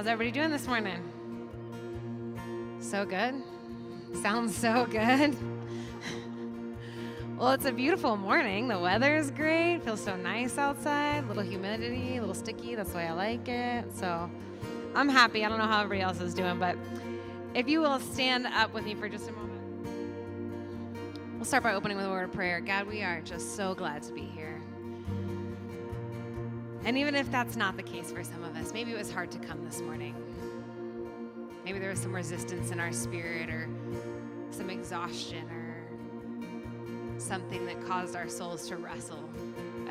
How's everybody doing this morning? So good? Sounds so good. Well, it's a beautiful morning. The weather is great. Feels so nice outside. A little humidity, a little sticky. That's why I like it. So I'm happy. I don't know how everybody else is doing, but if you will stand up with me for just a moment. We'll start by opening with a word of prayer. God, we are just so glad to be here. And even if that's not the case for some of us, maybe it was hard to come this morning. Maybe there was some resistance in our spirit or some exhaustion or something that caused our souls to wrestle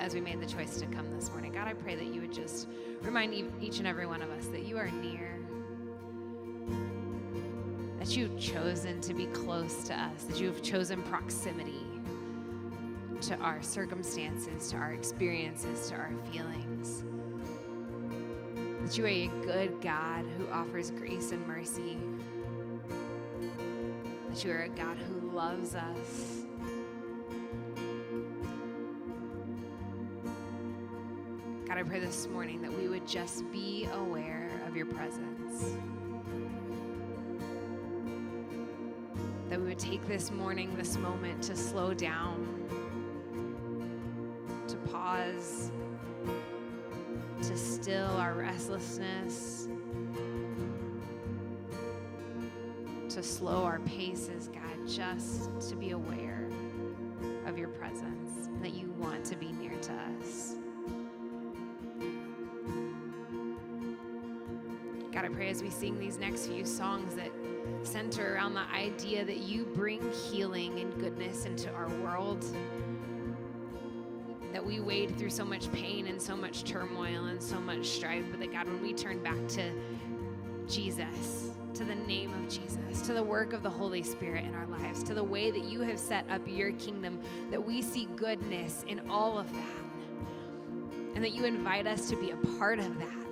as we made the choice to come this morning. God, I pray that you would just remind each and every one of us that you are near, that you've chosen to be close to us, that you have chosen proximity to our circumstances, to our experiences, to our feelings. That you are a good God who offers grace and mercy. That you are a God who loves us. God, I pray this morning that we would just be aware of your presence. That we would take this morning, this moment to slow down, to pause, to still our restlessness, to slow our paces, God, just to be aware of your presence and that you want to be near to us. God, I pray as we sing these next few songs that center around the idea that you bring healing and goodness into our world, that we wade through so much pain and so much turmoil and so much strife, but that God, when we turn back to Jesus, to the name of Jesus, to the work of the Holy Spirit in our lives, to the way that you have set up your kingdom, that we see goodness in all of that, and that you invite us to be a part of that.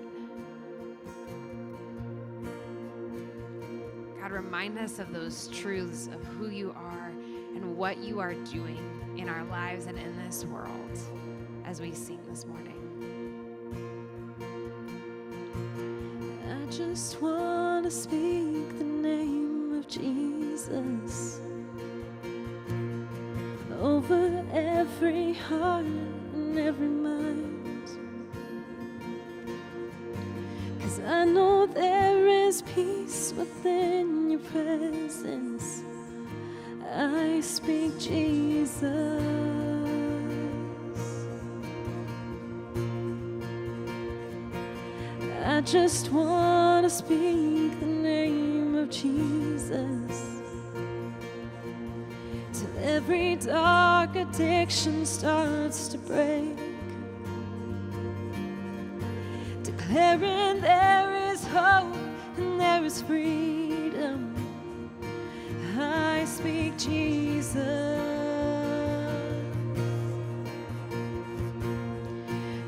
God, remind us of those truths of who you are and what you are doing in our lives and in this world as we sing this morning. I just want to speak the name of Jesus over every heart and every mind, 'cause I know there is peace within your presence. I speak Jesus. I just want to speak the name of Jesus till every dark addiction starts to break, declaring there is hope and there is freedom. I speak Jesus,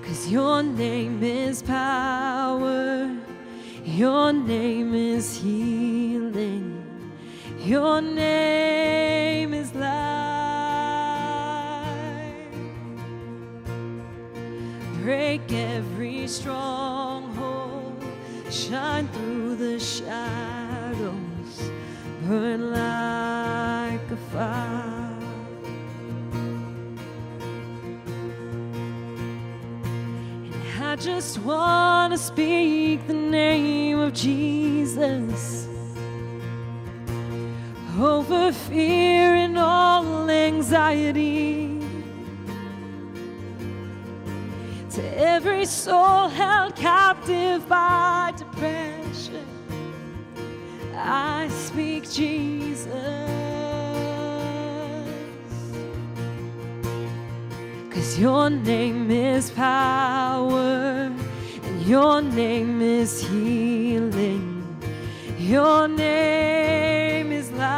'cause your name is power, your name is healing, your name is life. Break every stronghold, shine through the shadows, burn like a fire. And I just want to speak the name of Jesus over fear and all anxiety, to every soul held captive by depression. I speak Jesus, 'cause your name is power and your name is healing, your name is life.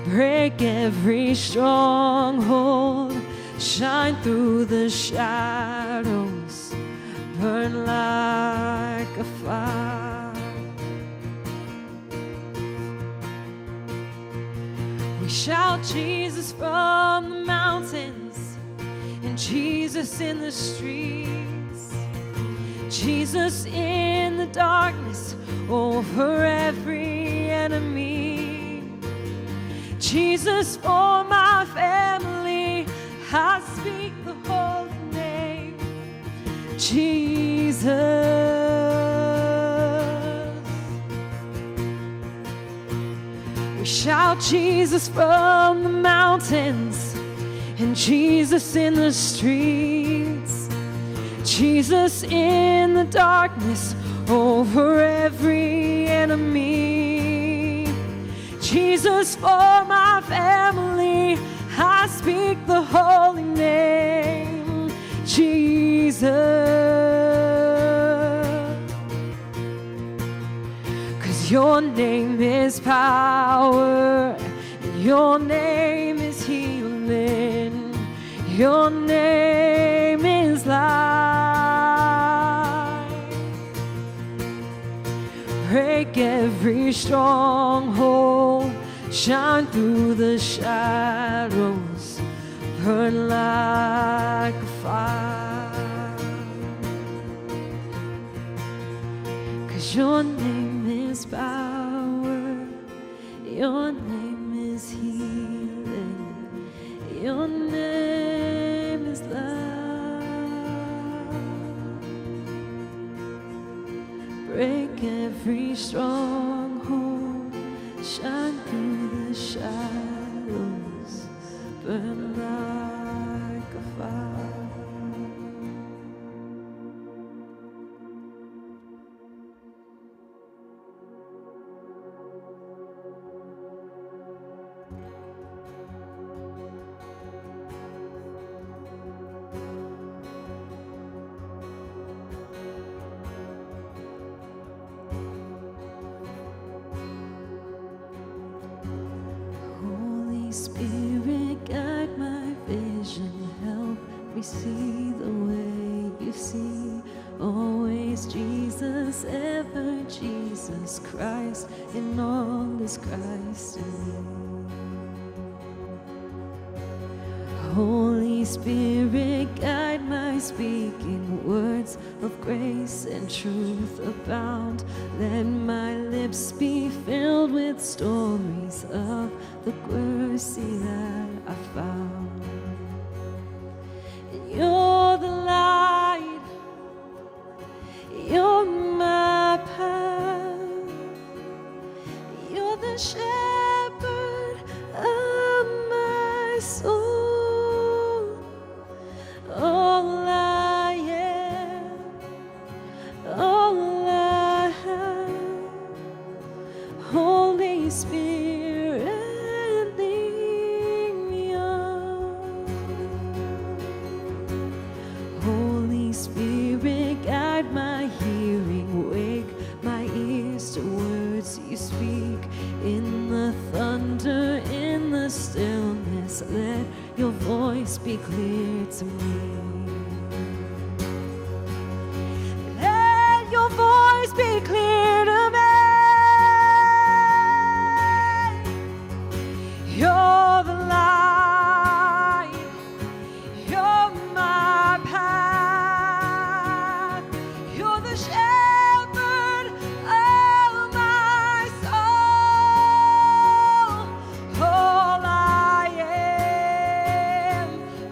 Break every stronghold, shine through the shadows, burn like a fire. We shout Jesus from the mountains, and Jesus in the streets, Jesus in the darkness over every enemy, Jesus for my family, I speak the holy name, Jesus. We shout Jesus from the mountains, and Jesus in the streets, Jesus in the darkness over every enemy, Jesus for my family, I speak the holy name, Jesus. 'Cause your name is power, your name is healing, your name is life. Break every stronghold, shine through the shadows, burn like a fire. 'Cause your name is power, your name is healing, your name is love. Break every stronghold, shine through the shadows, burn like a fire. Spirit, guide my vision, help me see the way you see. Always Jesus, ever Jesus Christ, in all is Christ in me. Holy Spirit, guide my speaking, words of grace and truth abound. Let my lips be filled with stories of the mercy that I found. And you're the light, you're my path, you're the shepherd of my soul. All I am, all I have, Holy Spirit, lead me on. Holy Spirit, guide my hearing, wake my ears to words you speak. In the thunder, in the stillness, let your voice be clear to me. Let your voice be clear to me. You're the light, you're my path, you're the shepherd of my soul. All I am,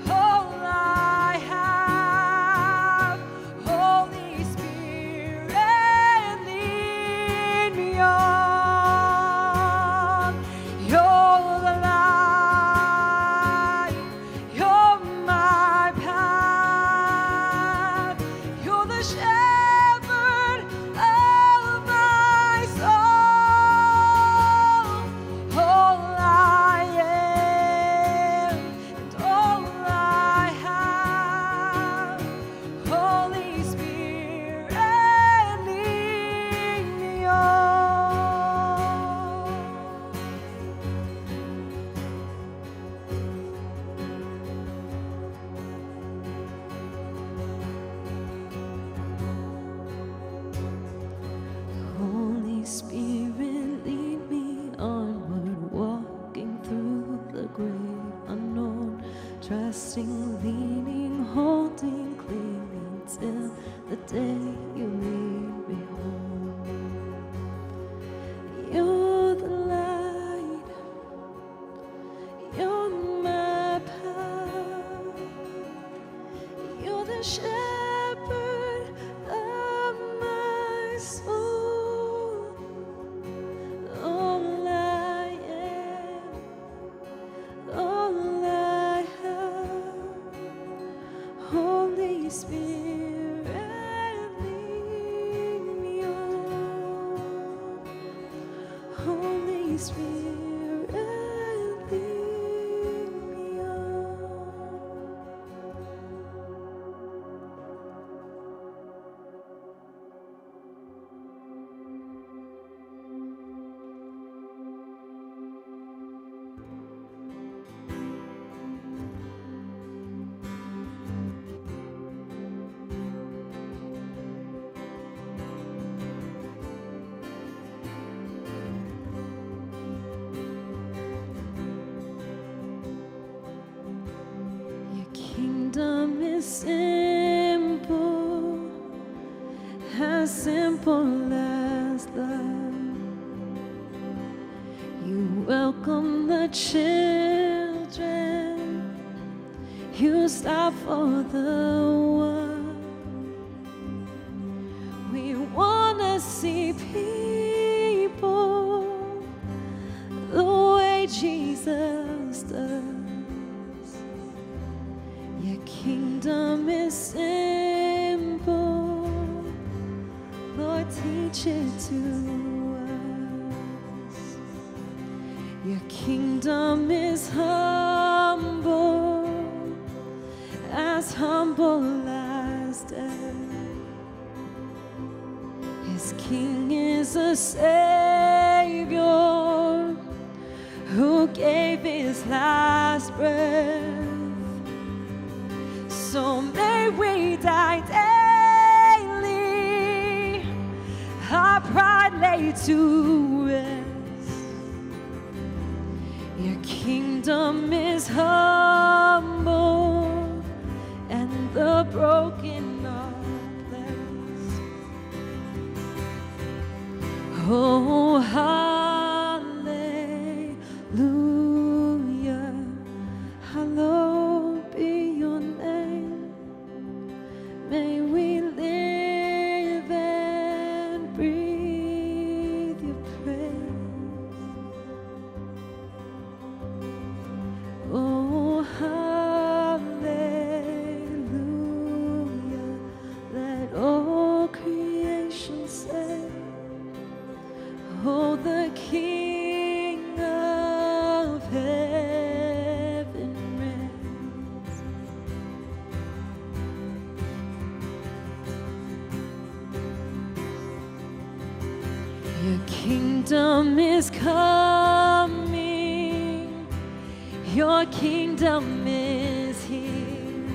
all I have, Holy Spirit, lead me on. You're the light, you're my path, you're the shepherd of my soul. All I am and all I have, Holy Spirit, lead me on. Holy Spirit, lead me onward, walking through the great unknown, trusting, leaning Holy Spirit, lead me on. Your kingdom is simple as love. You welcome the children, you stop for the one. We wanna see people the way Jesus does. Your kingdom is simple, Lord, teach it to us. Your kingdom is humble as death. His king is a savior who gave his last breath. So may we die daily, our pride laid to rest. Your kingdom is humble and the broken are blessed. Oh, hallelujah, hallowed be your name. May we live and breathe your praise. Oh, hallelujah, let all creation say, oh, the King of heaven reigns. Your kingdom is coming, your kingdom is here,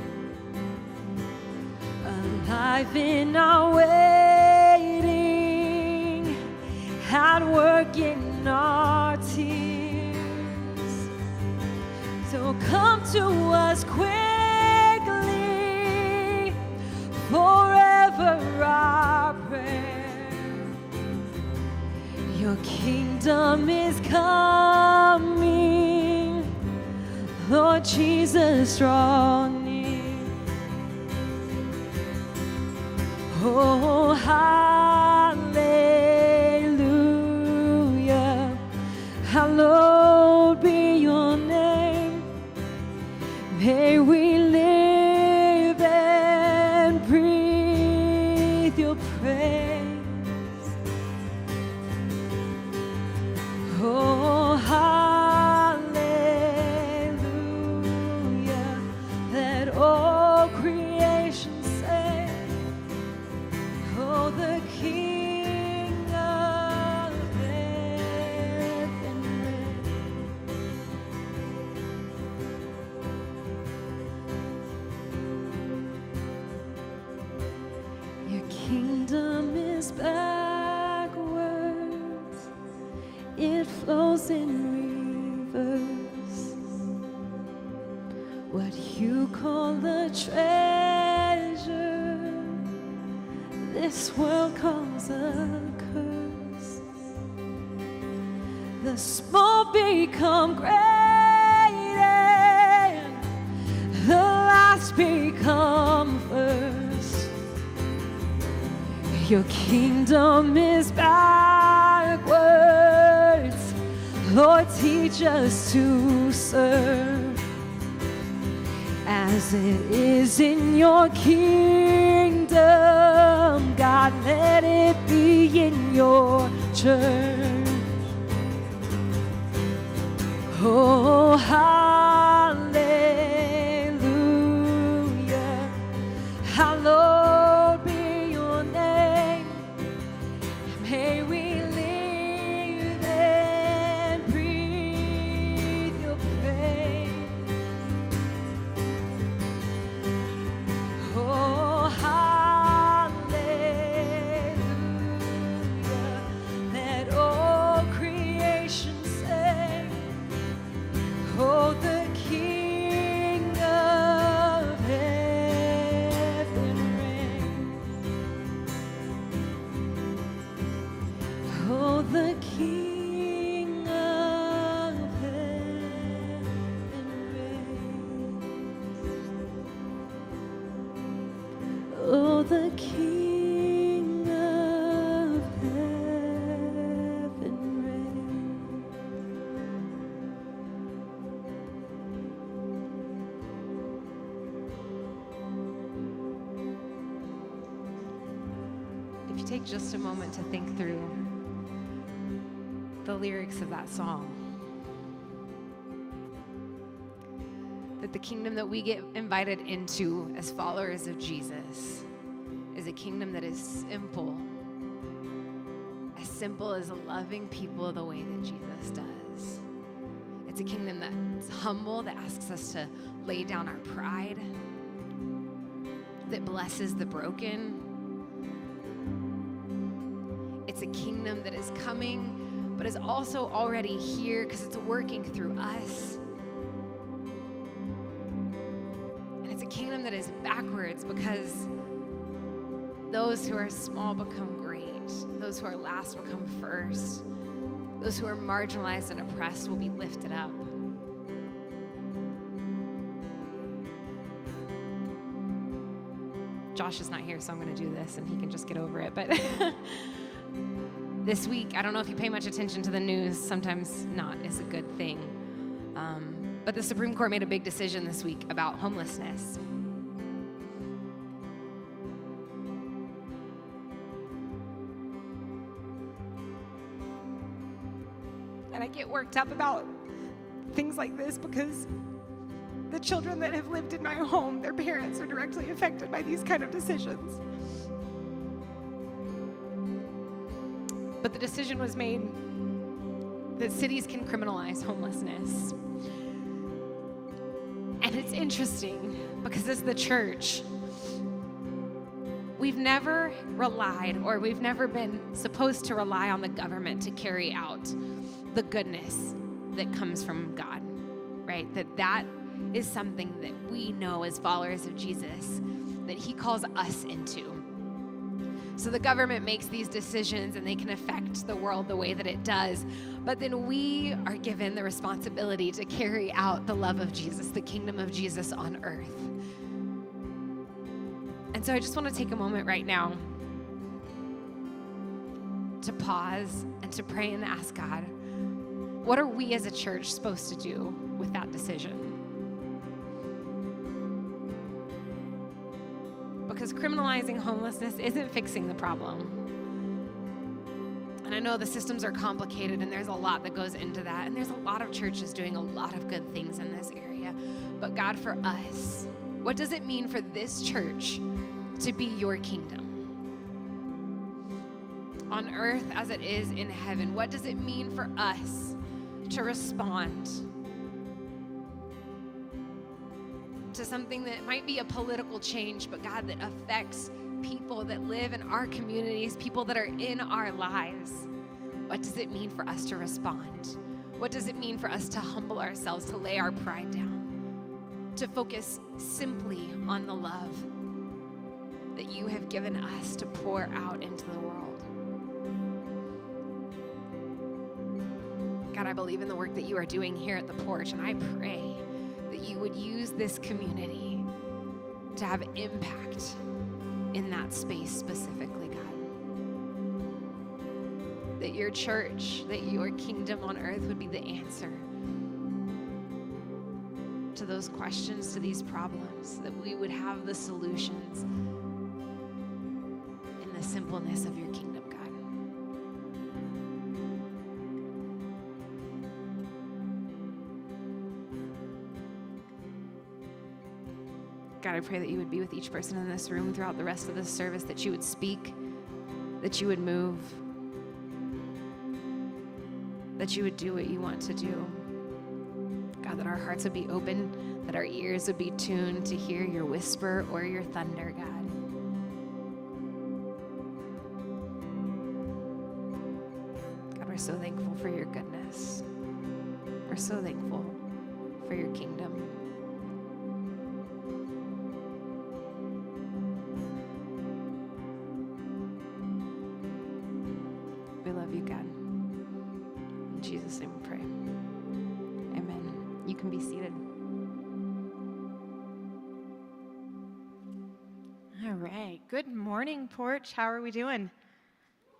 alive in our waiting, at work in our tears. So come to us quickly, forever our prayer. Your kingdom is coming, Lord Jesus, draw near. Oh, hallelujah, hallowed be your name. May we live and breathe your praise. Oh, hallelujah, let all creation say, oh, the King of heaven reigns. Your kingdom is backwards, it flows in reverse. What you call the treasure, this world calls a curse. The small become great and the last become first. Your kingdom is backwards, Lord, teach us to serve as it is in your kingdom. God, let it be in your church. Oh, hallelujah. Hallowed be your name. May we live and breathe your praise. Oh, hallelujah. Let all creation say, oh, the King of heaven reigns. Oh, the King of heaven reigns. Oh, the King of heaven reigns. If you take just a moment to think through the lyrics of that song, that the kingdom that we get invited into as followers of Jesus is a kingdom that is simple as loving people the way that Jesus does. It's a kingdom that's humble, that asks us to lay down our pride, that blesses the broken. It's a kingdom that is coming, but is also already here because it's working through us. And it's a kingdom that is backwards because those who are small become great. Those who are last become first. Those who are marginalized and oppressed will be lifted up. Josh is not here, so I'm going to do this and he can just get over it. But this week, I don't know if you pay much attention to the news. Sometimes not is a good thing. But the Supreme Court made a big decision this week about homelessness. And I get worked up about things like this because the children that have lived in my home, their parents are directly affected by these kind of decisions. But the decision was made that cities can criminalize homelessness. And it's interesting because as the church, we've never relied, or we've never been supposed to rely on the government to carry out the goodness that comes from God, right? That is something that we know as followers of Jesus that he calls us into. So the government makes these decisions and they can affect the world the way that it does. But then we are given the responsibility to carry out the love of Jesus, the kingdom of Jesus on earth. And so I just want to take a moment right now to pause and to pray and ask God, what are we as a church supposed to do with that decision? Because criminalizing homelessness isn't fixing the problem. And I know the systems are complicated and there's a lot that goes into that. And there's a lot of churches doing a lot of good things in this area. But God, for us, what does it mean for this church to be your kingdom? On earth as it is in heaven, what does it mean for us to respond to something that might be a political change, but God, that affects people that live in our communities, people that are in our lives? What does it mean for us to respond? What does it mean for us to humble ourselves, to lay our pride down, to focus simply on the love that you have given us to pour out into the world? God, I believe in the work that you are doing here at the porch, and I pray that you would use this community to have impact in that space specifically, God. That your church, that your kingdom on earth would be the answer to those questions, to these problems, that we would have the solutions in the simpleness of your kingdom, God. God, I pray that you would be with each person in this room throughout the rest of this service, that you would speak, that you would move, that you would do what you want to do. God, that our hearts would be open, that our ears would be tuned to hear your whisper or your thunder, God. God, we're so thankful for your goodness. We're so thankful for your kingdom. We love you, God. In Jesus' name we pray. Amen. You can be seated. All right. Good morning, Porch. How are we doing?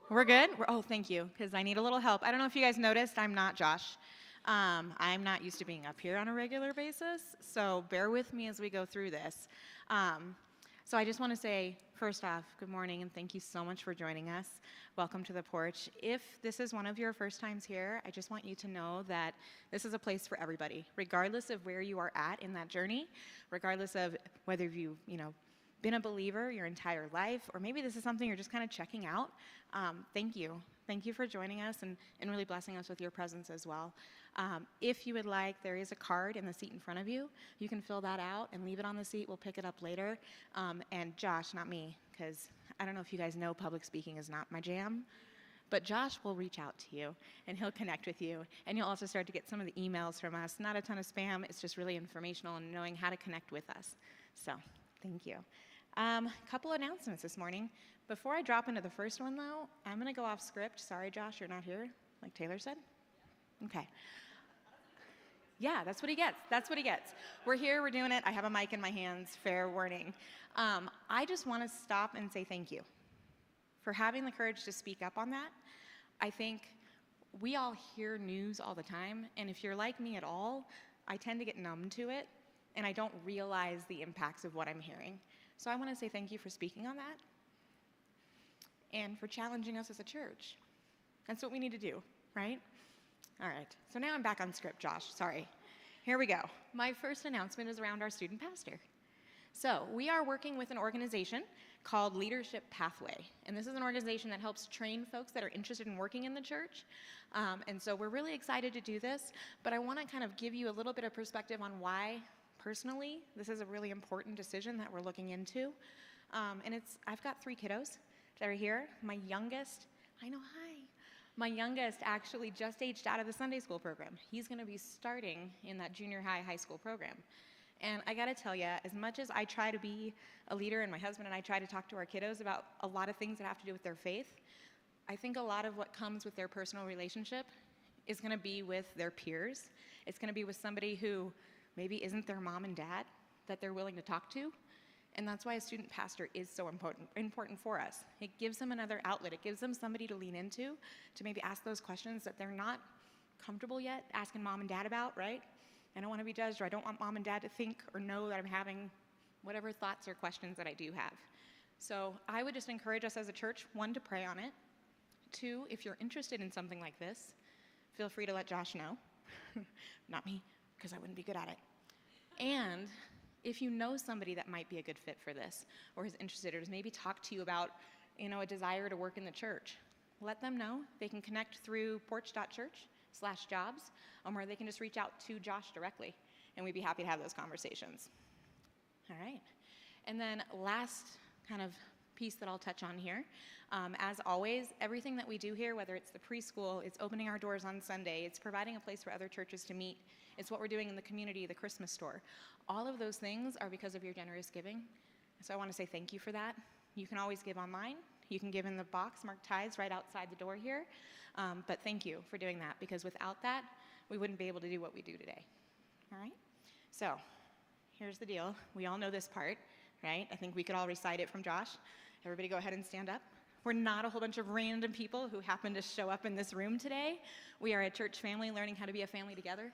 We're good? Oh, thank you, because I need a little help. I don't know if you guys noticed, I'm not Josh. I'm not used to being up here on a regular basis, so bear with me as we go through this. So I just want to say, first off, good morning, and thank you so much for joining us. Welcome to the Porch. If this is one of your first times here, I just want you to know that this is a place for everybody, regardless of where you are at in that journey, regardless of whether you've, been a believer your entire life, or maybe this is something you're just kind of checking out. Thank you. Thank you for joining us and really blessing us with your presence as well. If you would like, there is a card in the seat in front of you. You can fill that out and leave it on the seat. We'll pick it up later. And Josh, not me, because I don't know if you guys know, public speaking is not my jam. But Josh will reach out to you, and he'll connect with you. And you'll also start to get some of the emails from us. Not a ton of spam. It's just really informational and knowing how to connect with us. So thank you. Couple announcements this morning. Before I drop into the first one, though, I'm going to go off script. Sorry, Josh, you're not here, like Taylor said. Okay. Yeah, that's what he gets. That's what he gets. We're here. We're doing it. I have a mic in my hands. Fair warning. I just want to stop and say thank you for having the courage to speak up on that. I think we all hear news all the time, and if you're like me at all, I tend to get numb to it, and I don't realize the impacts of what I'm hearing. So I want to say thank you for speaking on that and for challenging us as a church. That's what we need to do, right? All right. So now I'm back on script, Josh. Sorry. Here we go. My first announcement is around our student pastor. So we are working with an organization called Leadership Pathway. And this is an organization that helps train folks that are interested in working in the church. And so we're really excited to do this. But I want to kind of give you a little bit of perspective on why personally, this is a really important decision that we're looking into. I've got 3 kiddos that are here. My youngest actually just aged out of the Sunday school program. He's going to be starting in that junior high school program. And I got to tell you, as much as I try to be a leader, and my husband and I try to talk to our kiddos about a lot of things that have to do with their faith, I think a lot of what comes with their personal relationship is going to be with their peers. It's going to be with somebody who maybe isn't their mom and dad that they're willing to talk to. And that's why a student pastor is so important for us. It gives them another outlet. It gives them somebody to lean into, to maybe ask those questions that they're not comfortable yet asking mom and dad about, right? I don't want to be judged, or I don't want mom and dad to think or know that I'm having whatever thoughts or questions that I do have. So I would just encourage us as a church, 1, to pray on it. 2, if you're interested in something like this, feel free to let Josh know. Not me, because I wouldn't be good at it. And if you know somebody that might be a good fit for this, or is interested, or has maybe talked to you about, a desire to work in the church, let them know. They can connect through porch.church/jobs, or they can just reach out to Josh directly, and we'd be happy to have those conversations. All right. And then last kind of piece that I'll touch on here. As always, everything that we do here, whether it's the preschool, it's opening our doors on Sunday, it's providing a place for other churches to meet, it's what we're doing in the community, the Christmas store. All of those things are because of your generous giving. So I want to say thank you for that. You can always give online. You can give in the box marked tithes right outside the door here. But thank you for doing that, because without that, we wouldn't be able to do what we do today. All right? So here's the deal. We all know this part, right? I think we could all recite it from Josh. Everybody go ahead and stand up. We're not a whole bunch of random people who happen to show up in this room today. We are a church family learning how to be a family together.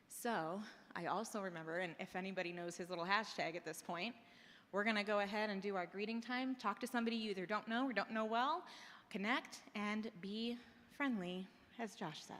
So I also remember, and if anybody knows his little hashtag at this point, we're going to go ahead and do our greeting time. Talk to somebody you either don't know or don't know well. Connect and be friendly, as Josh says.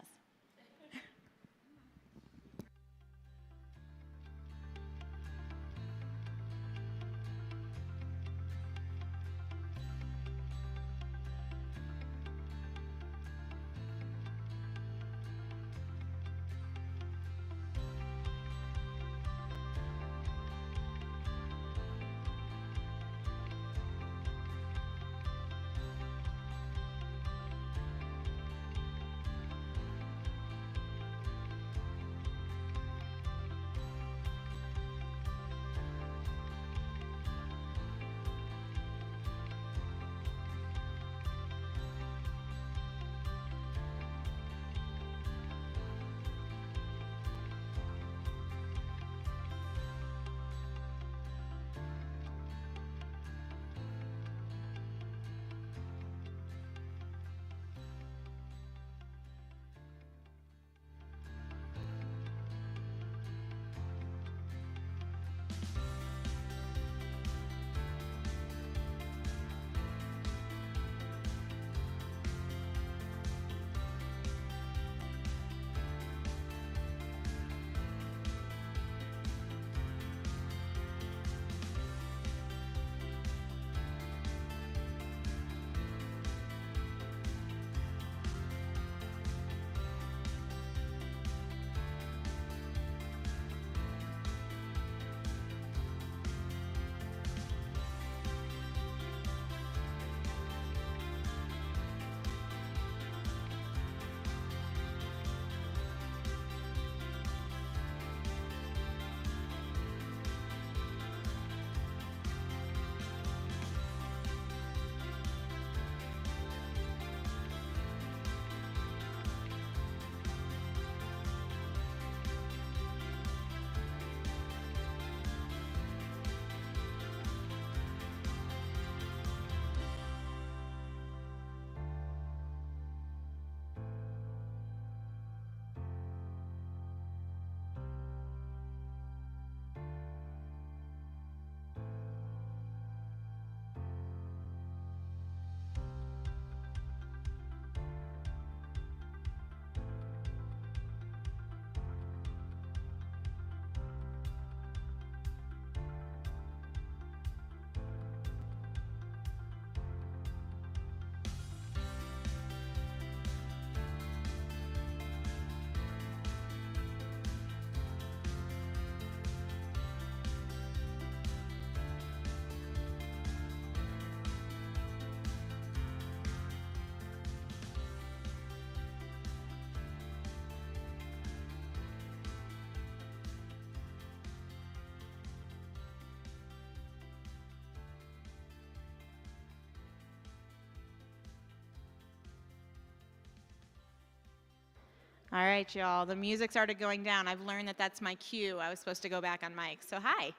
All right, y'all. The music started going down. I've learned that that's my cue. I was supposed to go back on mic. So hi.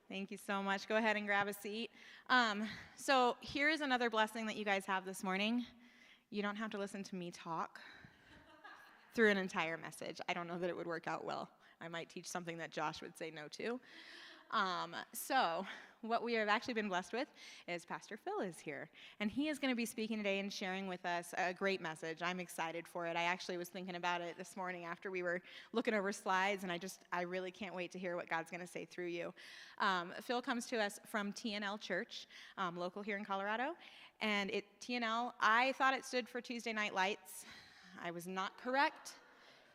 Thank you so much. Go ahead and grab a seat. So here's another blessing that you guys have this morning. You don't have to listen to me talk through an entire message. I don't know that it would work out well. I might teach something that Josh would say no to. So what we have actually been blessed with is Pastor Phil is here. And he is going to be speaking today and sharing with us a great message. I'm excited for it. I actually was thinking about it this morning after we were looking over slides, and I really can't wait to hear what God's going to say through you. Phil comes to us from TNL Church, local here in Colorado. And TNL, I thought it stood for Tuesday Night Lights. I was not correct.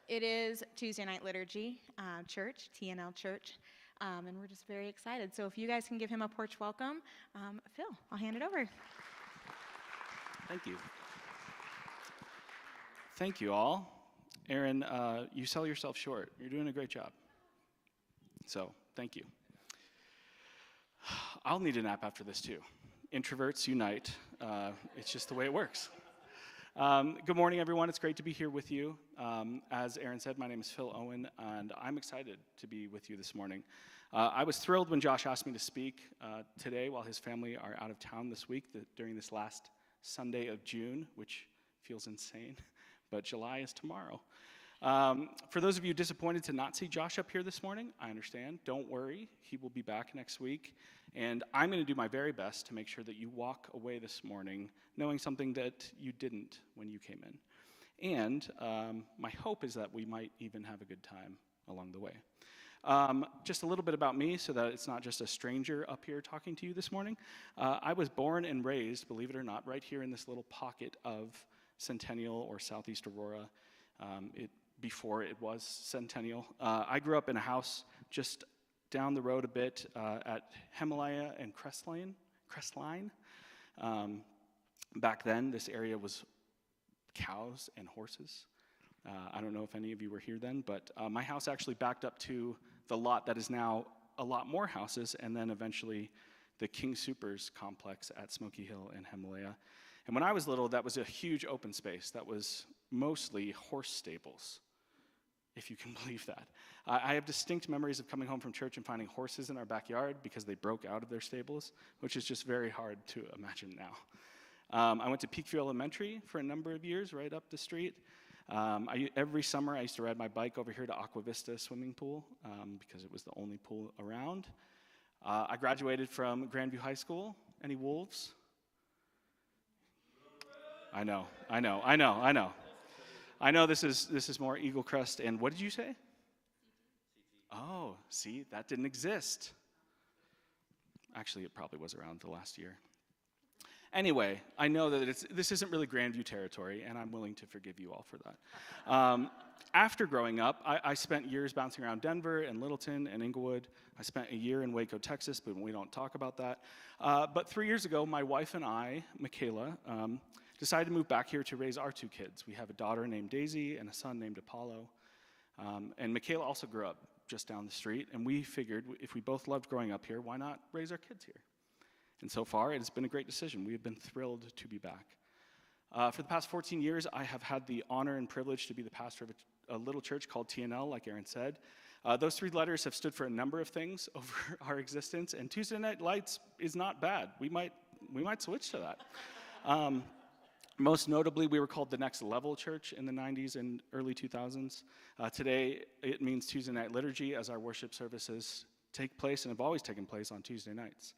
It is Tuesday Night Liturgy Church, TNL Church. And we're just very excited. So if you guys can give him a porch welcome, Phil, I'll hand it over. Thank you. Thank you all. Aaron, you sell yourself short. You're doing a great job. So, thank you. I'll need a nap after this too. Introverts unite. It's just the way it works. Good morning, everyone. It's great to be here with you. As Aaron said, my name is Phil Owen, and I'm excited to be with you this morning. I was thrilled when Josh asked me to speak today while his family are out of town this week, during this last Sunday of June, which feels insane, but July is tomorrow. For those of you disappointed to not see Josh up here this morning, I understand. Don't worry. He will be back next week. And I'm going to do my very best to make sure that you walk away this morning knowing something that you didn't when you came in. And my hope is that we might even have a good time along the way. Just a little bit about me so that it's not just a stranger up here talking to you this morning. I was born and raised, believe it or not, right here in this little pocket of Centennial or Southeast Aurora. Before it was Centennial. I grew up in a house just down the road a bit at Himalaya and Crestline. Back then, this area was cows and horses. I don't know if any of you were here then, but my house actually backed up to the lot that is now a lot more houses, and then eventually the King Soopers complex at Smoky Hill and Himalaya. And when I was little, that was a huge open space that was mostly horse stables, if you can believe that. I have distinct memories of coming home from church and finding horses in our backyard because they broke out of their stables, which is just very hard to imagine now. I went to Peakview Elementary for a number of years, right up the street. Every summer, I used to ride my bike over here to Aqua Vista swimming pool because it was the only pool around. I graduated from Grandview High School. Any Wolves? I know. I know this is more Eagle Crest, and what did you say? Oh, see, that didn't exist. Actually, it probably was around the last year. Anyway, I know that this isn't really Grandview territory, and I'm willing to forgive you all for that. After growing up, I spent years bouncing around Denver and Littleton and Inglewood. I spent a year in Waco, Texas, but we don't talk about that. But 3 years ago, my wife and I, Michaela, decided to move back here to raise our two kids. We have a daughter named Daisy and a son named Apollo. And Michaela also grew up just down the street, and we figured if we both loved growing up here, why not raise our kids here? And so far, it has been a great decision. We have been thrilled to be back. For the past 14 years, I have had the honor and privilege to be the pastor of a little church called TNL, like Aaron said. Those three letters have stood for a number of things over our existence, and Tuesday Night Lights is not bad. We might switch to that. Most notably, we were called the Next Level Church in the 90s and early 2000s. Today, it means Tuesday Night Liturgy, as our worship services take place and have always taken place on Tuesday nights.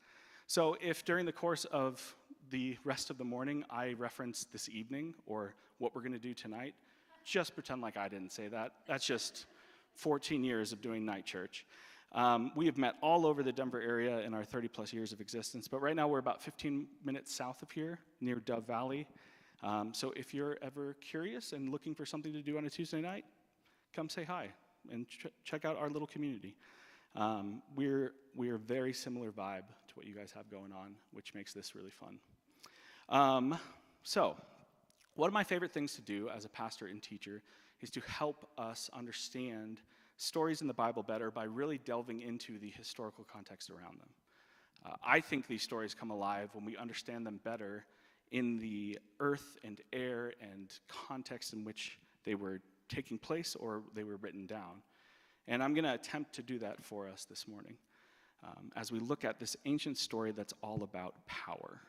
So if during the course of the rest of the morning I reference this evening or what we're going to do tonight, just pretend like I didn't say that. That's just 14 years of doing night church. We have met all over the Denver area in our 30-plus years of existence, but right now we're about 15 minutes south of here, near Dove Valley. So if you're ever curious and looking for something to do on a Tuesday night, come say hi and check out our little community. We're a very similar vibe to what you guys have going on, which makes this really fun. So one of my favorite things to do as a pastor and teacher is to help us understand stories in the Bible better by really delving into the historical context around them. I think these stories come alive when we understand them better in the earth and air and context in which they were taking place or they were written down. And I'm going to attempt to do that for us this morning as we look at this ancient story that's all about power.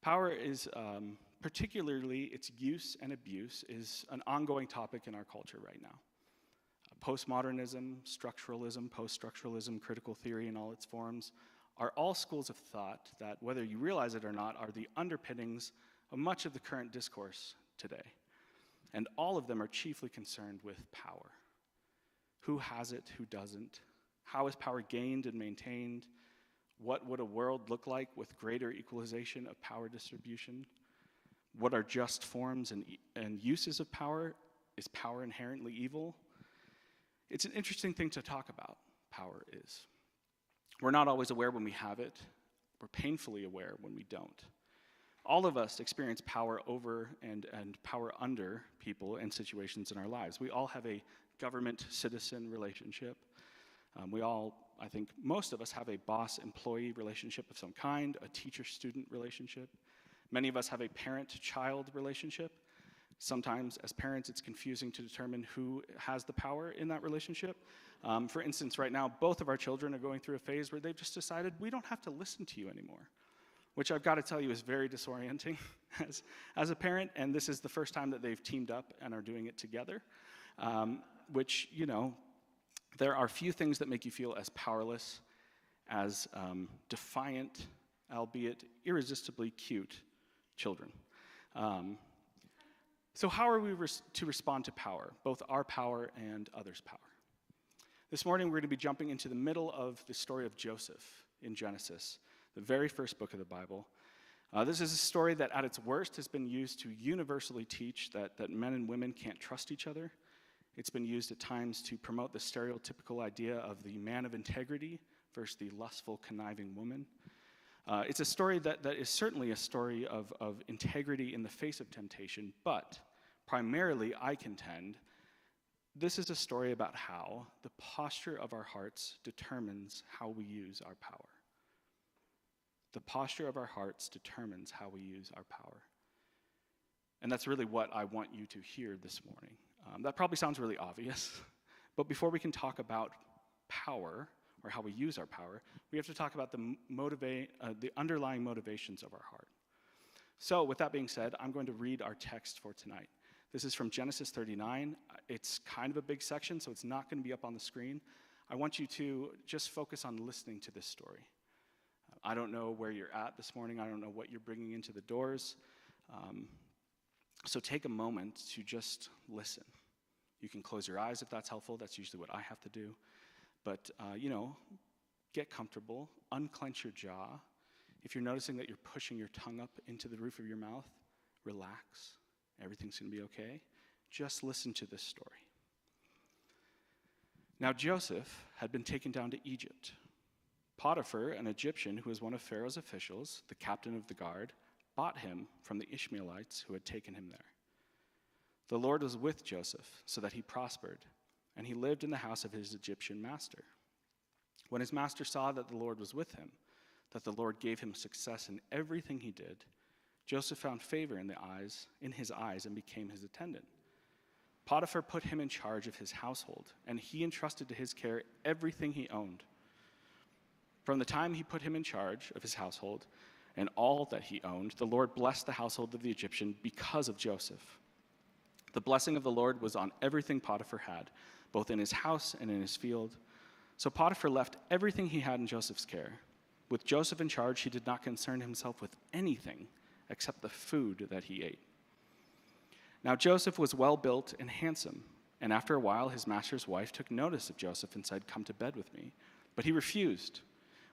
Power is, particularly its use and abuse, is an ongoing topic in our culture right now. Postmodernism, structuralism, post-structuralism, critical theory in all its forms are all schools of thought that, whether you realize it or not, are the underpinnings of much of the current discourse today. And all of them are chiefly concerned with power. Who has it, who doesn't? How is power gained and maintained? What would a world look like with greater equalization of power distribution? What are just forms and uses of power? Is power inherently evil? It's an interesting thing to talk about, power is. We're not always aware when we have it. We're painfully aware when we don't. All of us experience power over and power under people and situations in our lives. We all have a government-citizen relationship. I think most of us have a boss-employee relationship of some kind, a teacher-student relationship. Many of us have a parent-child relationship. Sometimes, as parents, it's confusing to determine who has the power in that relationship. For instance, right now, both of our children are going through a phase where they've just decided, we don't have to listen to you anymore, which I've got to tell you is very disorienting as a parent, and this is the first time that they've teamed up and are doing it together, which, there are few things that make you feel as powerless as defiant, albeit irresistibly cute children. So how are we to respond to power, both our power and others' power? This morning we're going to be jumping into the middle of the story of Joseph in Genesis, the very first book of the Bible. This is a story that at its worst has been used to universally teach that men and women can't trust each other. It's been used at times to promote the stereotypical idea of the man of integrity versus the lustful, conniving woman. It's a story that is certainly a story of integrity in the face of temptation, but primarily, I contend, this is a story about how the posture of our hearts determines how we use our power. The posture of our hearts determines how we use our power. And that's really what I want you to hear this morning. That probably sounds really obvious, but before we can talk about power, or how we use our power, we have to talk about the underlying motivations of our heart. So with that being said, I'm going to read our text for tonight. This is from Genesis 39. It's kind of a big section, so it's not going to be up on the screen. I want you to just focus on listening to this story. I don't know where you're at this morning. I don't know what you're bringing into the doors. So take a moment to just listen. You can close your eyes if that's helpful. That's usually what I have to do. But, get comfortable, unclench your jaw. If you're noticing that you're pushing your tongue up into the roof of your mouth, relax. Everything's going to be okay. Just listen to this story. Now Joseph had been taken down to Egypt. Potiphar, an Egyptian who was one of Pharaoh's officials, the captain of the guard, bought him from the Ishmaelites who had taken him there. The Lord was with Joseph so that he prospered, and he lived in the house of his Egyptian master. When his master saw that the Lord was with him, that the Lord gave him success in everything he did, Joseph found favor in his eyes and became his attendant. Potiphar put him in charge of his household, and he entrusted to his care everything he owned. From the time he put him in charge of his household and all that he owned, the Lord blessed the household of the Egyptian because of Joseph. The blessing of the Lord was on everything Potiphar had, both in his house and in his field. So Potiphar left everything he had in Joseph's care. With Joseph in charge, he did not concern himself with anything except the food that he ate. Now Joseph was well built and handsome, and after a while his master's wife took notice of Joseph and said, "Come to bed with me." But he refused.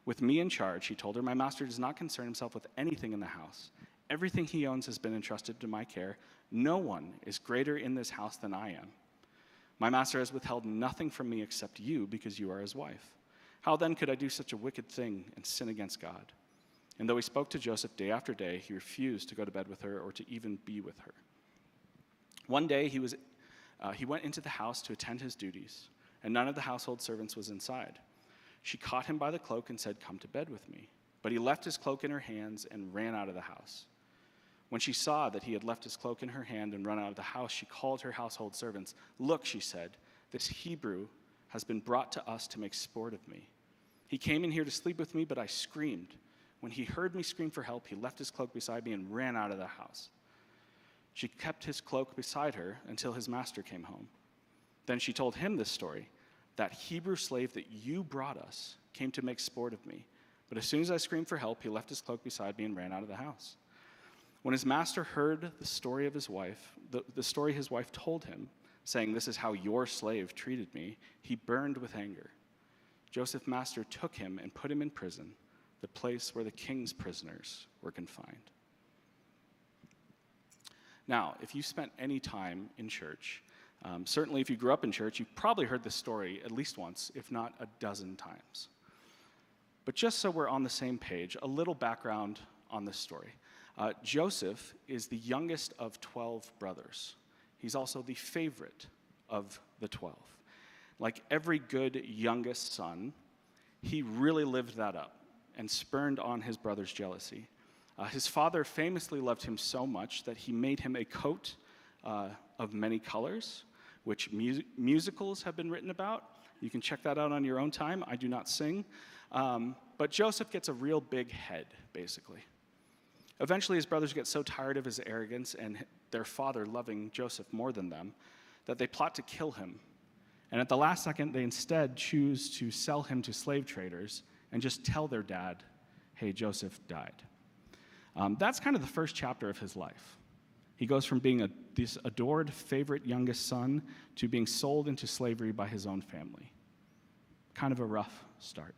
With me in charge, he told her, "My master does not concern himself with anything in the house. Everything he owns has been entrusted to my care. No one is greater in this house than I am. My master has withheld nothing from me except you, because you are his wife. How then could I do such a wicked thing and sin against God?" And though he spoke to Joseph day after day, he refused to go to bed with her or to even be with her. One day he went into the house to attend his duties, and none of the household servants was inside. She caught him by the cloak and said, "Come to bed with me." But he left his cloak in her hands and ran out of the house. When she saw that he had left his cloak in her hand and run out of the house, she called her household servants. "Look," she said, "this Hebrew has been brought to us to make sport of me. He came in here to sleep with me, but I screamed. When he heard me scream for help, he left his cloak beside me and ran out of the house." She kept his cloak beside her until his master came home. Then she told him this story: "That Hebrew slave that you brought us came to make sport of me. But as soon as I screamed for help, he left his cloak beside me and ran out of the house." When his master heard the story of his wife, the story his wife told him, saying, "This is how your slave treated me," he burned with anger. Joseph's master took him and put him in prison, the place where the king's prisoners were confined. Now, if you spent any time in church, certainly if you grew up in church, you've probably heard this story at least once, if not a dozen times. But just so we're on the same page, a little background on this story. Joseph is the youngest of 12 brothers. He's also the favorite of the 12. Like every good youngest son, he really lived that up and spurned on his brother's jealousy. His father famously loved him so much that he made him a coat of many colors, which musicals have been written about. You can check that out on your own time. I do not sing. But Joseph gets a real big head, basically. Eventually, his brothers get so tired of his arrogance and their father loving Joseph more than them that they plot to kill him. And at the last second, they instead choose to sell him to slave traders and just tell their dad, "Hey, Joseph died." That's kind of the first chapter of his life. He goes from being this adored, favorite youngest son to being sold into slavery by his own family. Kind of a rough start.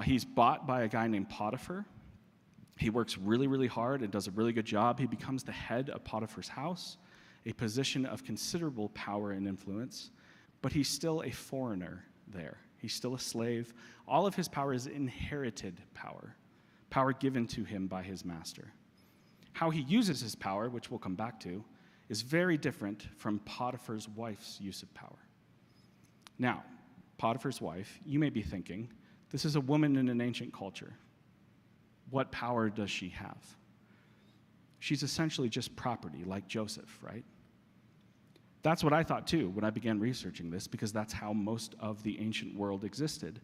He's bought by a guy named Potiphar. He works really, really hard and does a really good job. He becomes the head of Potiphar's house, a position of considerable power and influence, but he's still a foreigner there. He's still a slave. All of his power is inherited power, power given to him by his master. How he uses his power, which we'll come back to, is very different from Potiphar's wife's use of power. Now, Potiphar's wife, you may be thinking, this is a woman in an ancient culture. What power does she have? She's essentially just property, like Joseph, right? That's what I thought too when I began researching this, because that's how most of the ancient world existed.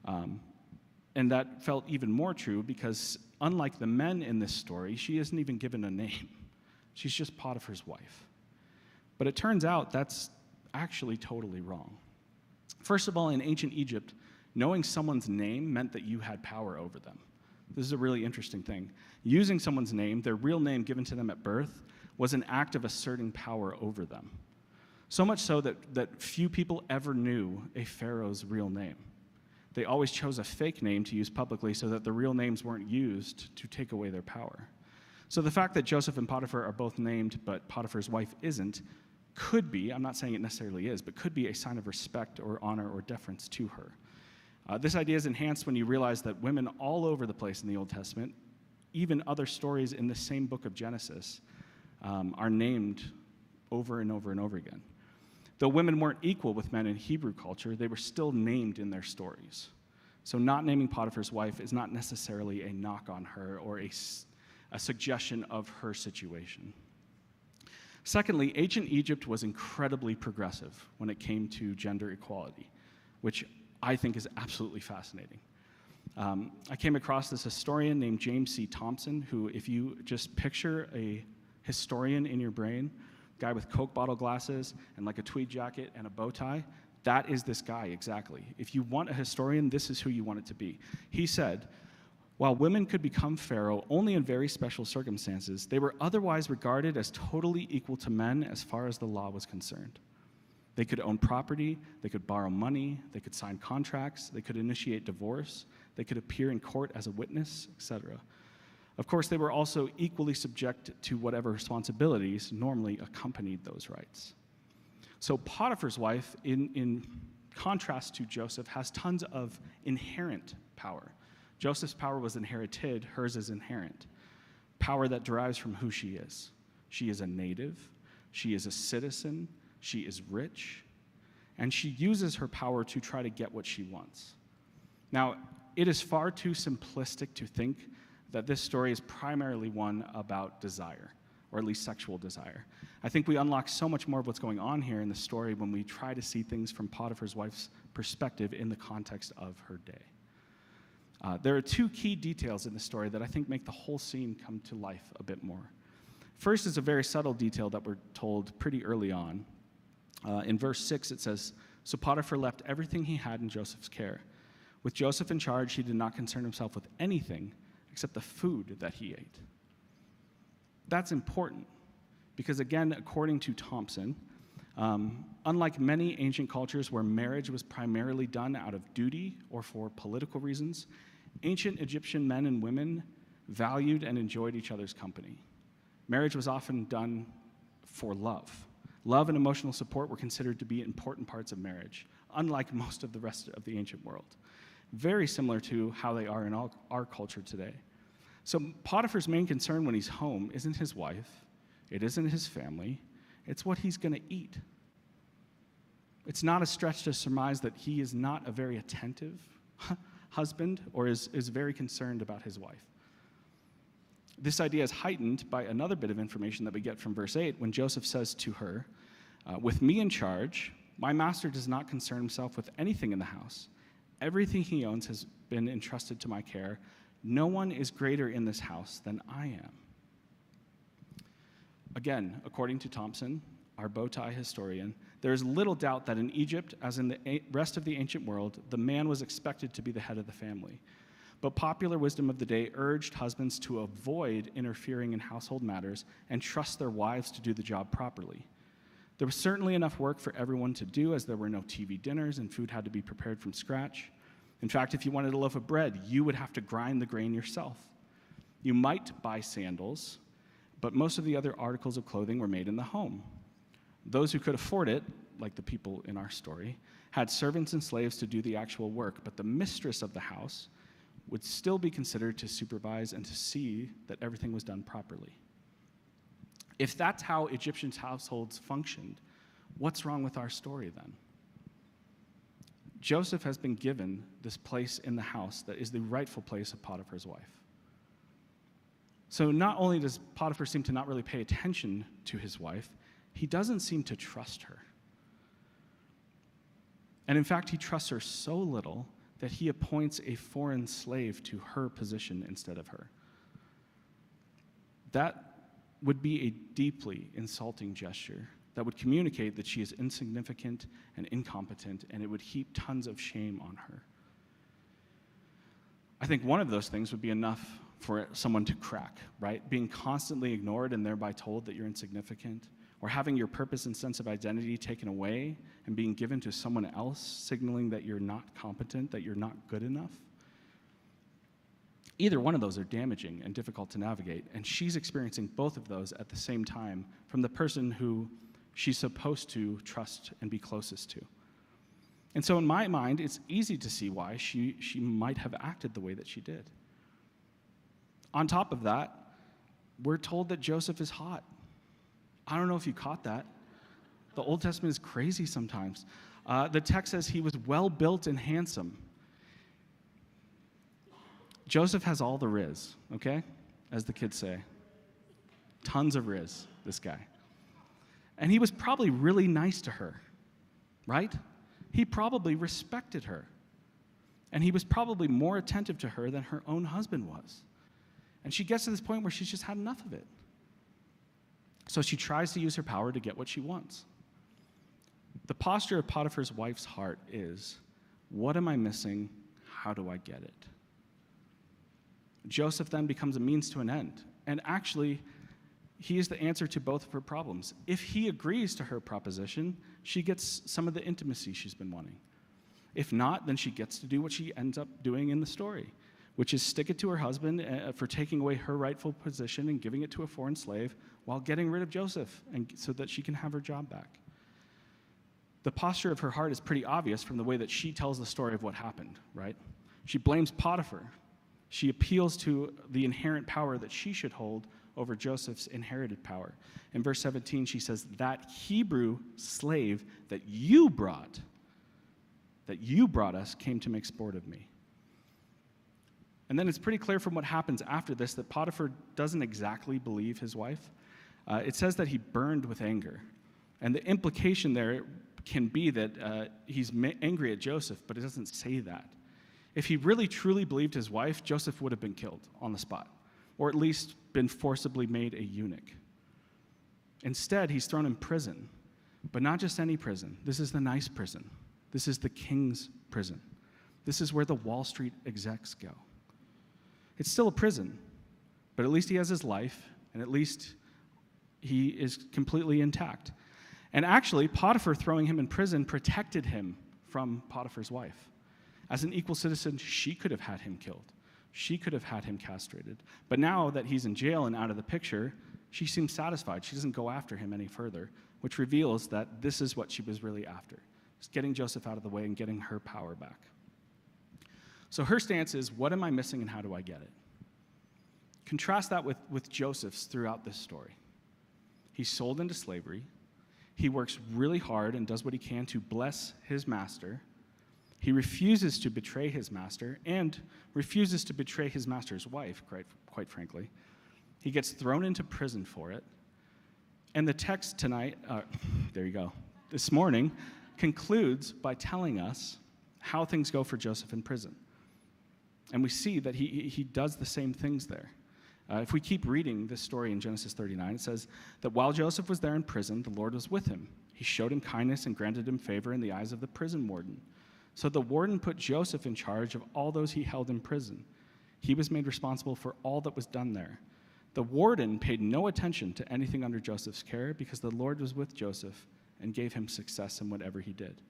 And that felt even more true because, unlike the men in this story, she isn't even given a name. She's just Potiphar's wife. But it turns out that's actually totally wrong. First of all, in ancient Egypt, knowing someone's name meant that you had power over them. This is a really interesting thing. Using someone's name, their real name given to them at birth, was an act of asserting power over them. So much so that few people ever knew a pharaoh's real name. They always chose a fake name to use publicly so that the real names weren't used to take away their power. So the fact that Joseph and Potiphar are both named, but Potiphar's wife isn't, could be, I'm not saying it necessarily is, but could be a sign of respect or honor or deference to her. This idea is enhanced when you realize that women all over the place in the Old Testament, even other stories in the same book of Genesis, are named over and over and over again. Though women weren't equal with men in Hebrew culture, they were still named in their stories. So not naming Potiphar's wife is not necessarily a knock on her or a suggestion of her situation. Secondly, ancient Egypt was incredibly progressive when it came to gender equality, which I think is absolutely fascinating. I came across this historian named James C. Thompson, who, if you just picture a historian in your brain, guy with Coke bottle glasses and like a tweed jacket and a bow tie, that is this guy exactly. If you want a historian, this is who you want it to be. He said, while women could become pharaoh only in very special circumstances, they were otherwise regarded as totally equal to men as far as the law was concerned. They could own property, they could borrow money, they could sign contracts, they could initiate divorce, they could appear in court as a witness, etc. Of course, they were also equally subject to whatever responsibilities normally accompanied those rights. So Potiphar's wife, in contrast to Joseph, has tons of inherent power. Joseph's power was inherited, hers is inherent. Power that derives from who she is. She is a native, she is a citizen, she is rich, and she uses her power to try to get what she wants. Now, it is far too simplistic to think that this story is primarily one about desire, or at least sexual desire. I think we unlock so much more of what's going on here in the story when we try to see things from Potiphar's wife's perspective in the context of her day. There are two key details in the story that I think make the whole scene come to life a bit more. First is a very subtle detail that we're told pretty early on. In verse 6, it says, "So Potiphar left everything he had in Joseph's care. With Joseph in charge, he did not concern himself with anything except the food that he ate." That's important because, again, according to Thompson, unlike many ancient cultures where marriage was primarily done out of duty or for political reasons, ancient Egyptian men and women valued and enjoyed each other's company. Marriage was often done for love. Love and emotional support were considered to be important parts of marriage, unlike most of the rest of the ancient world. Very similar to how they are in our culture today. So Potiphar's main concern when he's home isn't his wife, it isn't his family, it's what he's going to eat. It's not a stretch to surmise that he is not a very attentive husband or is very concerned about his wife. This idea is heightened by another bit of information that we get from verse 8 when Joseph says to her, "With me in charge, my master does not concern himself with anything in the house. Everything he owns has been entrusted to my care. No one is greater in this house than I am." Again, according to Thompson, our bow tie historian, there is little doubt that in Egypt, as in the rest of the ancient world, the man was expected to be the head of the family. But popular wisdom of the day urged husbands to avoid interfering in household matters and trust their wives to do the job properly. There was certainly enough work for everyone to do, as there were no TV dinners and food had to be prepared from scratch. In fact, if you wanted a loaf of bread, you would have to grind the grain yourself. You might buy sandals, but most of the other articles of clothing were made in the home. Those who could afford it, like the people in our story, had servants and slaves to do the actual work, but the mistress of the house would still be considered to supervise and to see that everything was done properly. If that's how Egyptian households functioned, what's wrong with our story then? Joseph has been given this place in the house that is the rightful place of Potiphar's wife. So not only does Potiphar seem to not really pay attention to his wife, he doesn't seem to trust her. And in fact, he trusts her so little that he appoints a foreign slave to her position instead of her. That would be a deeply insulting gesture that would communicate that she is insignificant and incompetent, and it would heap tons of shame on her. I think one of those things would be enough for someone to crack, right? Being constantly ignored and thereby told that you're insignificant, or having your purpose and sense of identity taken away and being given to someone else, signaling that you're not competent, that you're not good enough. Either one of those are damaging and difficult to navigate, and she's experiencing both of those at the same time from the person who she's supposed to trust and be closest to. And so in my mind, it's easy to see why she might have acted the way that she did. On top of that, we're told that Joseph is hot. I don't know if you caught that. The Old Testament is crazy sometimes. The text says he was well-built and handsome. Joseph has all the riz, okay? As the kids say. Tons of riz, this guy. And he was probably really nice to her, right? He probably respected her. And he was probably more attentive to her than her own husband was. And she gets to this point where she's just had enough of it. So she tries to use her power to get what she wants. The posture of Potiphar's wife's heart is, what am I missing? How do I get it? Joseph then becomes a means to an end. And actually, he is the answer to both of her problems. If he agrees to her proposition, she gets some of the intimacy she's been wanting. If not, then she gets to do what she ends up doing in the story, which is stick it to her husband for taking away her rightful position and giving it to a foreign slave while getting rid of Joseph and so that she can have her job back. The posture of her heart is pretty obvious from the way that she tells the story of what happened, right? She blames Potiphar. She appeals to the inherent power that she should hold over Joseph's inherited power. In verse 17, she says, "That Hebrew slave that you brought us came to make sport of me." And then it's pretty clear from what happens after this that Potiphar doesn't exactly believe his wife. It says that he burned with anger. And the implication there can be that he's angry at Joseph, but it doesn't say that. If he really truly believed his wife, Joseph would have been killed on the spot, or at least been forcibly made a eunuch. Instead, he's thrown in prison, but not just any prison. This is the nice prison. This is the king's prison. This is where the Wall Street execs go. It's still a prison, but at least he has his life, and at least he is completely intact. And actually, Potiphar throwing him in prison protected him from Potiphar's wife. As an equal citizen, she could have had him killed. She could have had him castrated. But now that he's in jail and out of the picture, she seems satisfied. She doesn't go after him any further, which reveals that this is what she was really after, just getting Joseph out of the way and getting her power back. So her stance is, what am I missing and how do I get it? Contrast that with Joseph's throughout this story. He's sold into slavery. He works really hard and does what he can to bless his master. He refuses to betray his master and refuses to betray his master's wife, quite frankly. He gets thrown into prison for it. And the text tonight, this morning, concludes by telling us how things go for Joseph in prison. And we see that he does the same things there. If we keep reading this story in Genesis 39, it says that while Joseph was there in prison, the Lord was with him. He showed him kindness and granted him favor in the eyes of the prison warden. So the warden put Joseph in charge of all those he held in prison. He was made responsible for all that was done there. The warden paid no attention to anything under Joseph's care because the Lord was with Joseph and gave him success in whatever he did.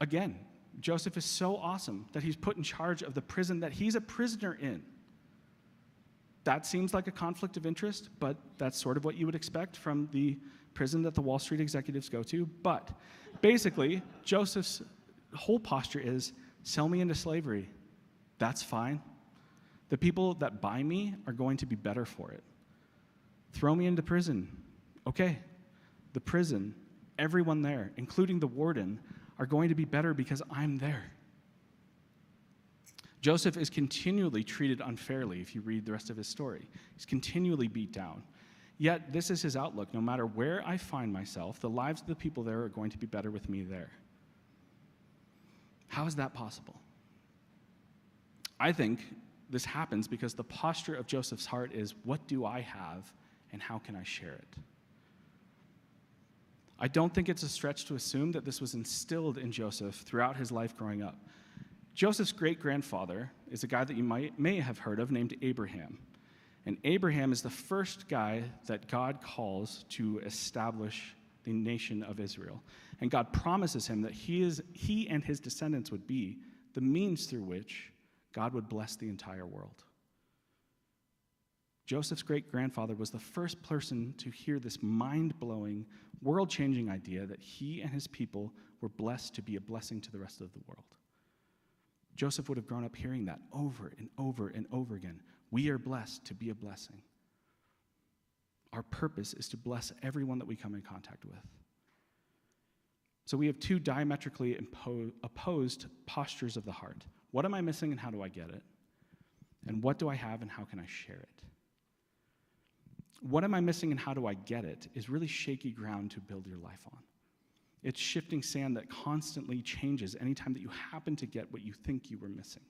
Again, Joseph is so awesome that he's put in charge of the prison that he's a prisoner in. That seems like a conflict of interest, but that's sort of what you would expect from the prison that the Wall Street executives go to. But basically, Joseph's whole posture is, sell me into slavery. That's fine. The people that buy me are going to be better for it. Throw me into prison. Okay. The prison, everyone there, including the warden, are going to be better because I'm there. Joseph is continually treated unfairly if you read the rest of his story. He's continually beat down. Yet this is his outlook. No matter where I find myself, the lives of the people there are going to be better with me there. How is that possible? I think this happens because the posture of Joseph's heart is, what do I have and how can I share it? I don't think it's a stretch to assume that this was instilled in Joseph throughout his life growing up. Joseph's great-grandfather is a guy that you may have heard of named Abraham. And Abraham is the first guy that God calls to establish the nation of Israel. And God promises him that he and his descendants would be the means through which God would bless the entire world. Joseph's great-grandfather was the first person to hear this mind-blowing, world-changing idea that he and his people were blessed to be a blessing to the rest of the world. Joseph would have grown up hearing that over and over and over again. We are blessed to be a blessing. Our purpose is to bless everyone that we come in contact with. So we have two diametrically opposed postures of the heart. What am I missing and how do I get it? And what do I have and how can I share it? What am I missing and how do I get it is really shaky ground to build your life on. It's shifting sand that constantly changes anytime that you happen to get what you think you were missing.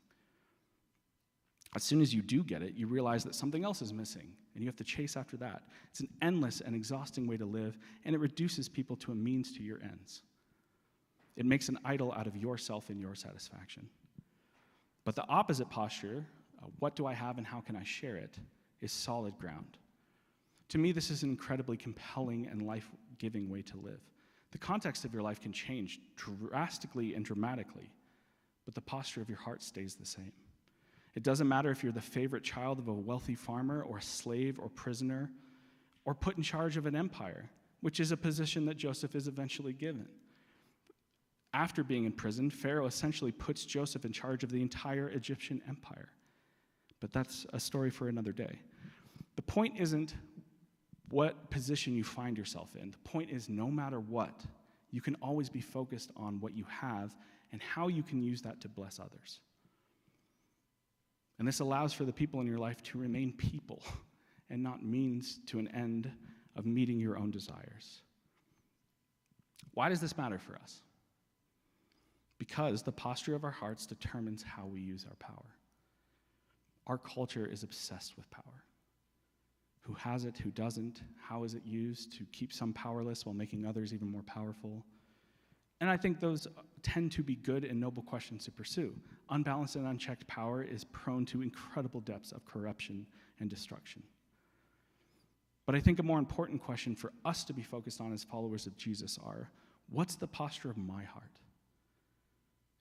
As soon as you do get it, you realize that something else is missing, and you have to chase after that. It's an endless and exhausting way to live, and it reduces people to a means to your ends. It makes an idol out of yourself and your satisfaction. But the opposite posture, what do I have and how can I share it, is solid ground. To me, this is an incredibly compelling and life-giving way to live. The context of your life can change drastically and dramatically, but the posture of your heart stays the same. It doesn't matter if you're the favorite child of a wealthy farmer or a slave or prisoner or put in charge of an empire, which is a position that Joseph is eventually given. After being in prison, Pharaoh essentially puts Joseph in charge of the entire Egyptian empire. But that's a story for another day. The point isn't what position you find yourself in. The point is, no matter what, you can always be focused on what you have and how you can use that to bless others. And this allows for the people in your life to remain people and not means to an end of meeting your own desires. Why does this matter for us? Because the posture of our hearts determines how we use our power. Our culture is obsessed with power. Who has it, who doesn't? How is it used to keep some powerless while making others even more powerful? And I think those tend to be good and noble questions to pursue. Unbalanced and unchecked power is prone to incredible depths of corruption and destruction. But I think a more important question for us to be focused on as followers of Jesus are, what's the posture of my heart?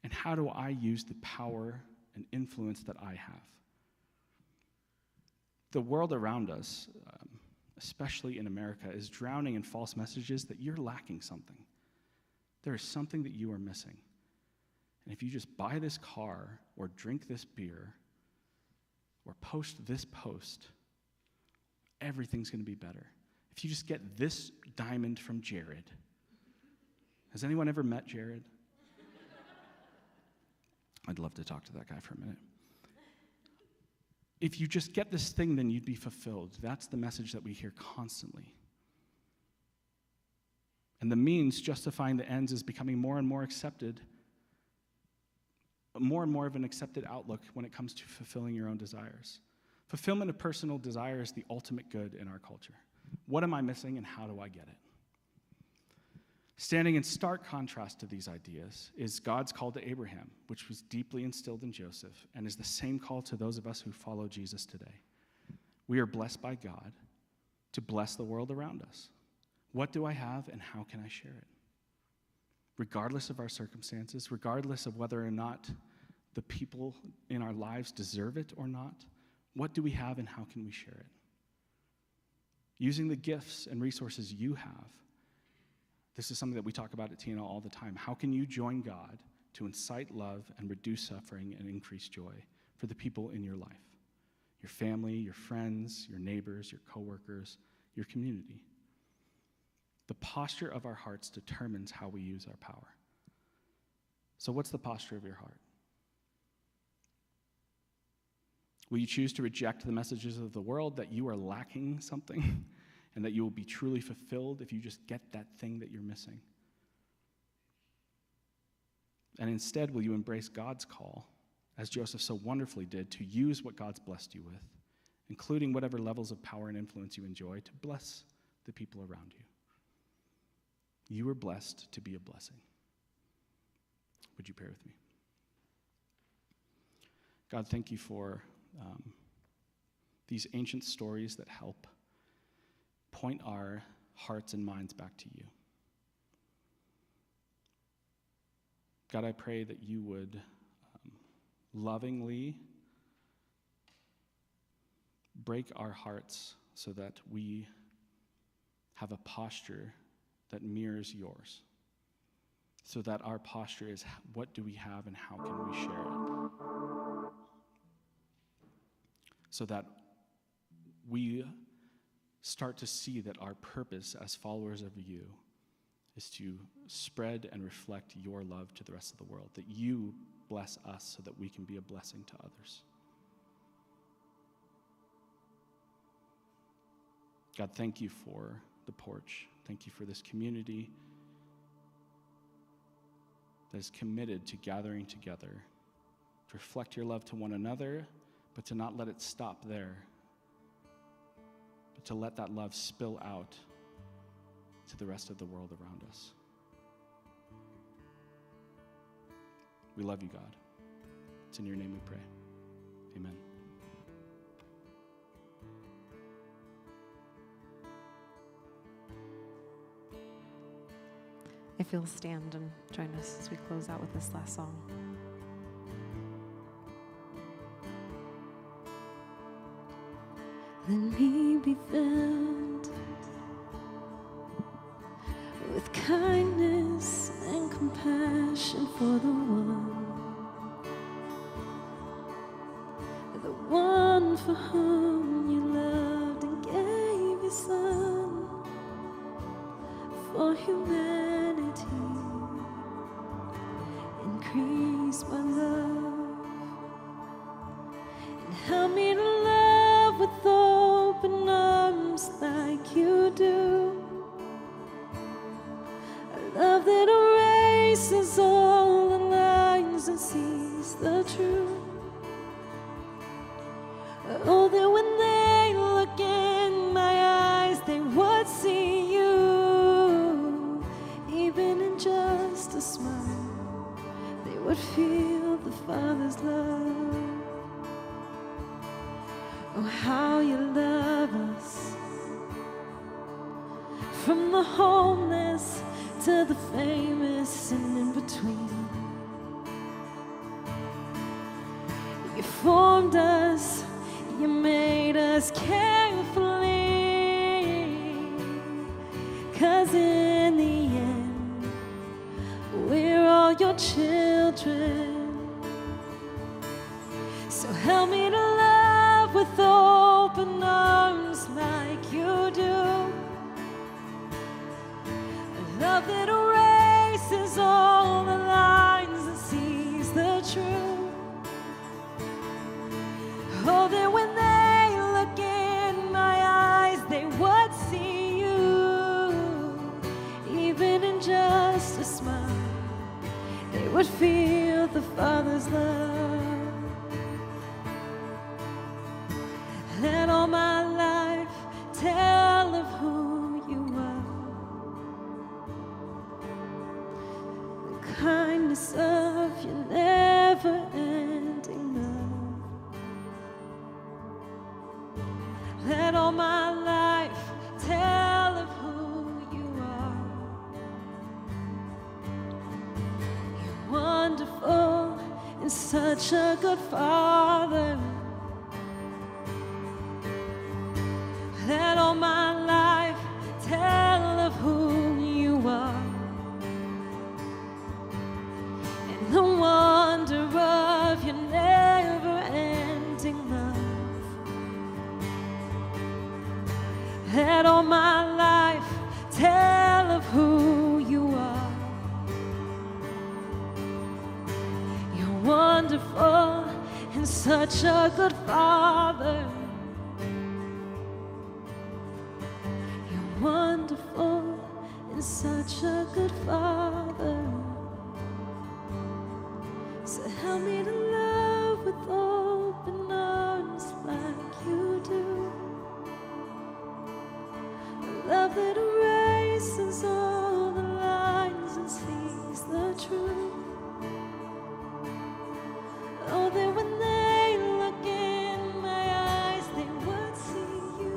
And how do I use the power and influence that I have? The world around us, especially in America, is drowning in false messages that you're lacking something. There is something that you are missing. And if you just buy this car or drink this beer or post this post, everything's going to be better. If you just get this diamond from Jared. Has anyone ever met Jared? I'd love to talk to that guy for a minute. If you just get this thing, then you'd be fulfilled. That's the message that we hear constantly. And the means justifying the ends is becoming more and more accepted, more and more of an accepted outlook when it comes to fulfilling your own desires. Fulfillment of personal desire is the ultimate good in our culture. What am I missing and how do I get it? Standing in stark contrast to these ideas is God's call to Abraham, which was deeply instilled in Joseph and is the same call to those of us who follow Jesus today. We are blessed by God to bless the world around us. What do I have and how can I share it? Regardless of our circumstances, regardless of whether or not the people in our lives deserve it or not, what do we have and how can we share it? Using the gifts and resources you have. This is something that we talk about at TNL all the time. How can you join God to incite love and reduce suffering and increase joy for the people in your life? Your family, your friends, your neighbors, your coworkers, your community. The posture of our hearts determines how we use our power. So what's the posture of your heart? Will you choose to reject the messages of the world that you are lacking something and that you will be truly fulfilled if you just get that thing that you're missing? And instead, will you embrace God's call, as Joseph so wonderfully did, to use what God's blessed you with, including whatever levels of power and influence you enjoy, to bless the people around you? You are blessed to be a blessing. Would you pray with me? God, thank you for these ancient stories that help point our hearts and minds back to you. God, I pray that you would lovingly break our hearts so that we have a posture that mirrors yours, so that our posture is what do we have and how can we share it, so that we start to see that our purpose as followers of you is to spread and reflect your love to the rest of the world, that you bless us so that we can be a blessing to others. God, thank you for the porch. Thank you for this community that is committed to gathering together to reflect your love to one another, but to not let it stop there, but to let that love spill out to the rest of the world around us. We love you, God. It's in your name we pray. Amen. If you'll stand and join us as we close out with this last song. Let me be filled with kindness and compassion for the one for whom you loved and gave your son for humanity. Increase my love and help me to love with open arms like you do. A love that erases all the lines and sees the truth. Oh, that when they look in my eyes, they would see you. Even in just a smile, they would feel the Father's love. Oh, how you love us. From the homeless to the famous and in between. You formed us, you made us carefully. 'Cause in the end, we're all your children. So help me to love with open arms like you do. A love that erases all the lines and sees the truth. Oh, that when they look in my eyes, they would see you. Even in just a smile, they would feel the Father's love. Let all my life tell of who you are. The kindness of your never-ending love. Let all my life tell of who you are. You're wonderful and such a good Father. Let all my life tell of who you are. And the wonder of your never-ending love. Let all my life tell of who you are. You're wonderful and such a good Father. You're wonderful and such a good Father. So help me to love with open arms like you do. A love that erases all the lines and sees the truth. Oh, that when they look in my eyes, they would see you.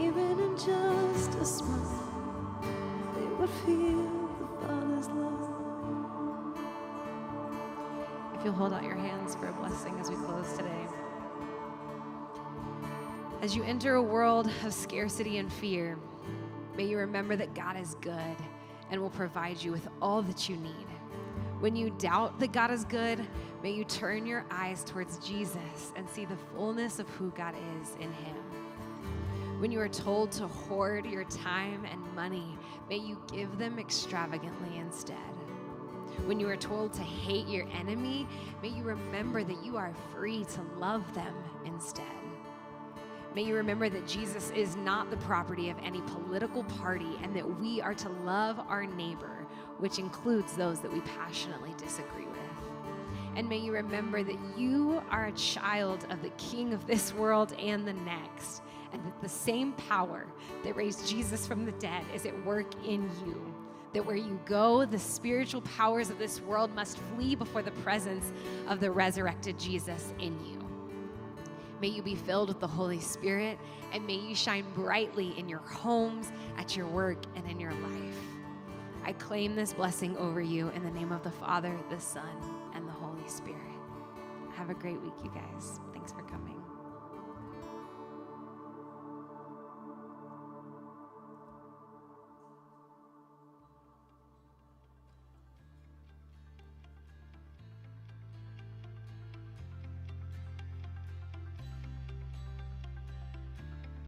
Even in just a smile, they would feel the Father's love. If you'll hold out your hands for a blessing as we close today. As you enter a world of scarcity and fear, may you remember that God is good and will provide you with all that you need. When you doubt that God is good, may you turn your eyes towards Jesus and see the fullness of who God is in him. When you are told to hoard your time and money, may you give them extravagantly instead. When you are told to hate your enemy, may you remember that you are free to love them instead. May you remember that Jesus is not the property of any political party and that we are to love our neighbor, which includes those that we passionately disagree with. And may you remember that you are a child of the King of this world and the next, and that the same power that raised Jesus from the dead is at work in you. That where you go, the spiritual powers of this world must flee before the presence of the resurrected Jesus in you. May you be filled with the Holy Spirit, and may you shine brightly in your homes, at your work, and in your life. I claim this blessing over you in the name of the Father, the Son, and the Holy Spirit. Have a great week, you guys. Thanks for coming.